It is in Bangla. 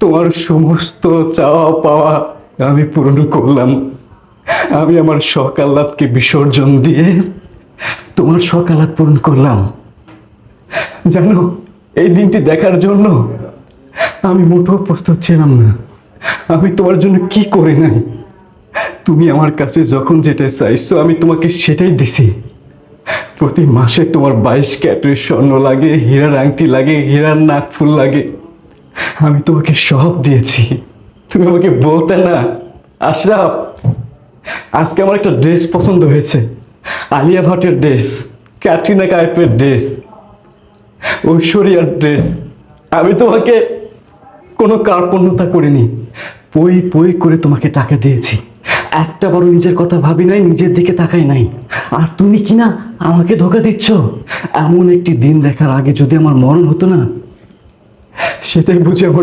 তোমার সমস্ত চাওয়া পাওয়া আমি পূরণ করলাম। আমি আমার শখ আহ্লাদকে বিসর্জন দিয়ে তোমার শখ আহ্লাদ পূরণ করলাম। জানো, এই দিনটি দেখার জন্য আমি মোটেও প্রস্তুত ছিলাম না। আমি তোমার জন্য কি করে নাই। তুমি আমার কাছে যখন যেটা চাইছো আমি তোমাকে সেটাই দিছি। প্রতি মাসে তোমার 22 ক্যারেটের স্বর্ণ লাগে, হীরার আংটি লাগে, হীরার নাকফুল লাগে, আমি তোমাকে সব দিয়েছি। তুমি আমাকে বলতে না, আশরাফ আজকে আমার একটা ড্রেস পছন্দ হয়েছে, আলিয়া ভাটের ড্রেস, ক্যাটরিনা কাইফের ড্রেস, ঐশ্বরিয়ার ড্রেস। আমি তোমাকে কোনো কার্পণ্যতা করিনি, পই পই করে তোমাকে টাকা দিয়েছি। একটা বড় নিজের কথা ভাবি নাই, নিজের দিকে তাকাই নাই। আর তুমি কি না আমাকে ধোকা দিচ্ছ? এমন একটি দিন দেখার আগে যদি আমার মরণ হতো না, সেটাই বুঝে আমার